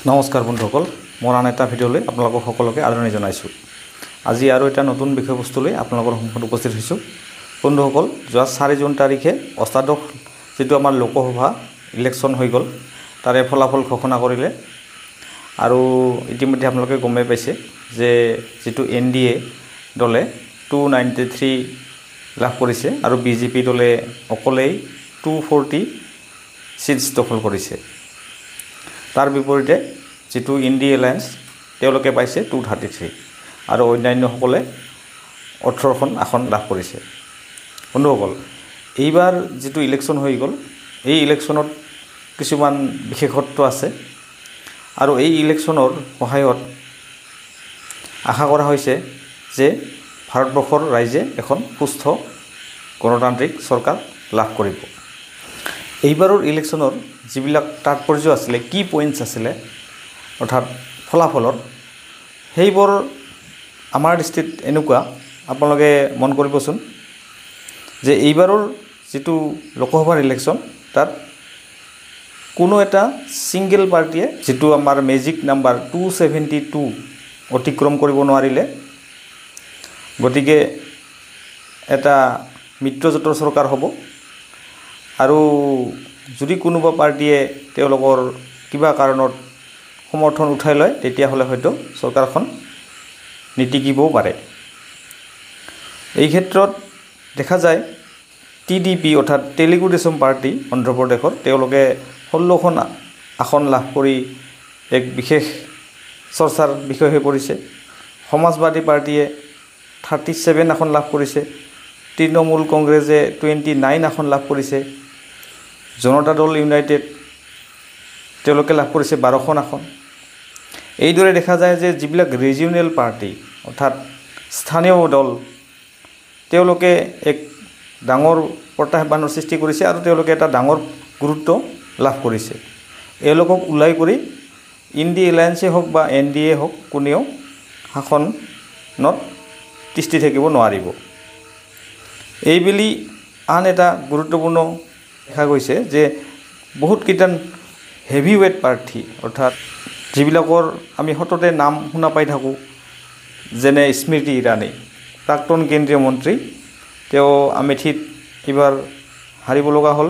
নমস্কাৰ বন্ধুসকল, মোৰ আন এটা ভিডিঅ'লৈ আপোনালোকক সকলোকে আদৰণি জনাইছোঁ। আজি আৰু এটা নতুন বিষয়বস্তু লৈ আপোনালোকৰ সন্মুখত উপস্থিত হৈছোঁ। বন্ধুসকল, যোৱা 4 জুন তাৰিখে অষ্টাদশ যিটো আমাৰ লোকসভা ইলেকশ্যন হৈ গ'ল, তাৰে ফলাফল ঘোষণা কৰিলে। আৰু ইতিমধ্যে আপোনালোকে গমেই পাইছে যে যিটো NDA দলে 293 লাভ কৰিছে আৰু BJP দলে অকলেই 240 সিটছ দখল কৰিছে। তাৰ বিপৰীতে যিটো ইণ্ডিয়া এলায়েন্স তেওঁলোকে পাইছে 233 আৰু অন্যান্যসকলে 18খন আসন লাভ কৰিছে। বন্ধুসকল, এইবাৰ যিটো ইলেকশ্যন হৈ গ'ল, এই ইলেকশ্যনত কিছুমান বিশেষত্ব আছে আৰু এই ইলেকশ্যনৰ সহায়ত আশা কৰা হৈছে যে ভাৰতবৰ্ষৰ ৰাইজে এখন সুস্থ গণতান্ত্ৰিক চৰকাৰ লাভ কৰিব। এইবাৰৰ ইলেকশ্যনৰ যিবিলাক তাৎপৰ্য আছিলে, কি পইণ্টছ আছিলে অৰ্থাৎ ফলাফলৰ, সেইবোৰ আমাৰ দৃষ্টিত এনেকুৱা। আপোনালোকে মন কৰিবচোন যে এইবাৰৰ যিটো লোকসভাৰ ইলেকশ্যন, তাত কোনো এটা ছিংগল পাৰ্টীয়ে যিটো আমাৰ মেজিক নাম্বাৰ 272 অতিক্ৰম কৰিব নোৱাৰিলে। গতিকে এটা মিত্ৰজোঁটৰ চৰকাৰ হ'ব আৰু যদি কোনোবা পাৰ্টীয়ে তেওঁলোকৰ কিবা কাৰণত সমৰ্থন উঠাই লয়, তেতিয়াহ'লে হয়তো চৰকাৰখন নীতিকিবও পাৰে। এই ক্ষেত্ৰত দেখা যায় TDP অৰ্থাৎ তেলেগু দেশম পাৰ্টী অন্ধ্ৰপ্ৰদেশৰ, তেওঁলোকে 16খন আসন লাভ কৰি এক বিশেষ চৰ্চাৰ বিষয় হৈ পৰিছে। সমাজবাদী পাৰ্টীয়ে 37 আসন লাভ কৰিছে। তৃণমূল কংগ্ৰেছে 29 আসন লাভ কৰিছে। জনতা দল ইউনাইটেড তেওঁলোকে লাভ কৰিছে 12খন আসন। এইদৰে দেখা যায় যে যিবিলাক ৰিজিয়নেল পাৰ্টি অৰ্থাৎ স্থানীয় দল, তেওঁলোকে এক ডাঙৰ প্ৰত্যাহ্বানৰ সৃষ্টি কৰিছে আৰু তেওঁলোকে এটা ডাঙৰ গুৰুত্ব লাভ কৰিছে। এওঁলোকক ওলাই কৰি ইণ্ডিয়া এলায়েন্সে হওক বা NDA হওক, কোনেও শাসনত তিষ্ঠি থাকিব নোৱাৰিব। এইবুলি আন এটা গুৰুত্বপূৰ্ণ দেখা গৈছে যে বহুতকেইটা হেভিৱেট প্ৰাৰ্থী অৰ্থাৎ যিবিলাকৰ আমি সততে নাম শুনা পাই থাকোঁ, যেনে স্মৃতি ইৰাণী, প্ৰাক্তন কেন্দ্ৰীয় মন্ত্ৰী, তেওঁ আমেথিত এইবাৰ হাৰিব লগা হ'ল।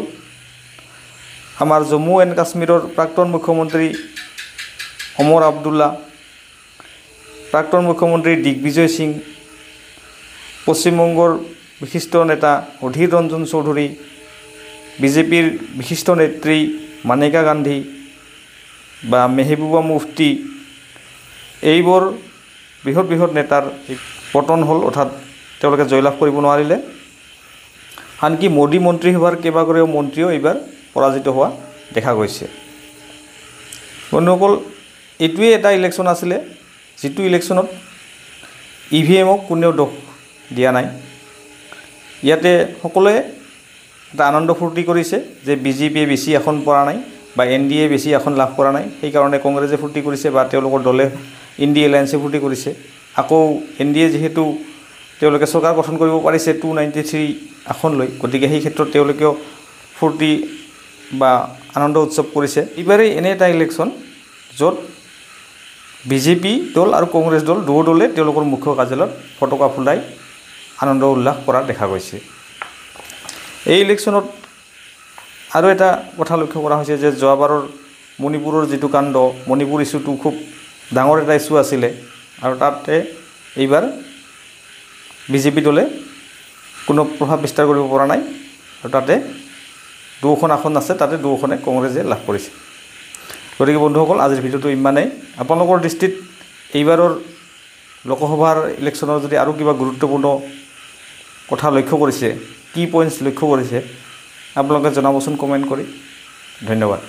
আমাৰ জম্মু এণ্ড কাশ্মীৰৰ প্ৰাক্তন মুখ্যমন্ত্ৰী ওমৰ আব্দুল্লা, প্ৰাক্তন মুখ্যমন্ত্ৰী দিগ্বিজয় সিং, পশ্চিমবংগৰ বিশিষ্ট নেতা অধীৰ ৰঞ্জন চৌধুৰী, BJPৰ বিশিষ্ট নেত্ৰী মানেকা গান্ধী বা মেহবুবা মুফতি, এইবোৰ বৃহৎ বৃহৎ নেতাৰ পতন হ'ল, অৰ্থাৎ তেওঁলোকে জয়লাভ কৰিব নোৱাৰিলে। আনকি মোদী মন্ত্ৰীসভাৰ কেইবাগৰাকীও মন্ত্ৰীও এইবাৰ পৰাজিত হোৱা দেখা গৈছে। বন্ধুসকল, এইটোৱে এটা ইলেকশ্যন আছিলে যিটো ইলেকশ্যনত EVMক কোনেও দোষ দিয়া নাই। ইয়াতে সকলোৱে এটা আনন্দ ফূৰ্তি কৰিছে যে BJPয়ে বেছি আসন পৰা নাই বা NDA বেছি আসন লাভ কৰা নাই, সেইকাৰণে কংগ্ৰেছে ফূৰ্তি কৰিছে বা তেওঁলোকৰ দলে ইণ্ডিয়া এলায়েন্সে ফূৰ্তি কৰিছে। আকৌ NDA যিহেতু তেওঁলোকে চৰকাৰ গঠন কৰিব পাৰিছে 293 আসন লৈ, গতিকে সেই ক্ষেত্ৰত তেওঁলোকেও ফূৰ্তি বা আনন্দ উৎসৱ কৰিছে। এইবাৰেই এনে এটা ইলেকশ্যন য'ত BJP দল আৰু কংগ্ৰেছ দল দুয়ো দলে তেওঁলোকৰ মুখ্য কাৰ্যালয়ত ফটকা ফুলাই আনন্দ উল্লাস কৰা দেখা গৈছে। এই ইলেকশ্যনত আৰু এটা কথা লক্ষ্য কৰা হৈছে যে যোৱাবাৰৰ মণিপুৰৰ যিটো কাণ্ড, মণিপুৰ ইছ্যুটো খুব ডাঙৰ এটা ইছ্যু আছিলে আৰু তাতে এইবাৰ BJP দলে কোনো প্ৰভাৱ বিস্তাৰ কৰিব পৰা নাই আৰু তাতে 2খন আসন আছে, তাতে 2খনে কংগ্ৰেছে লাভ কৰিছে। গতিকে বন্ধুসকল, আজিৰ ভিডিঅ'টো ইমানেই। আপোনালোকৰ দৃষ্টিত এইবাৰৰ লোকসভাৰ ইলেকশ্যনৰ যদি আৰু কিবা গুৰুত্বপূৰ্ণ কথা লক্ষ্য কৰিছে, কি পইণ্টছ লক্ষ্য কৰিছে, আপোনালোকে জনাবচোন কমেণ্ট কৰি। ধন্যবাদ।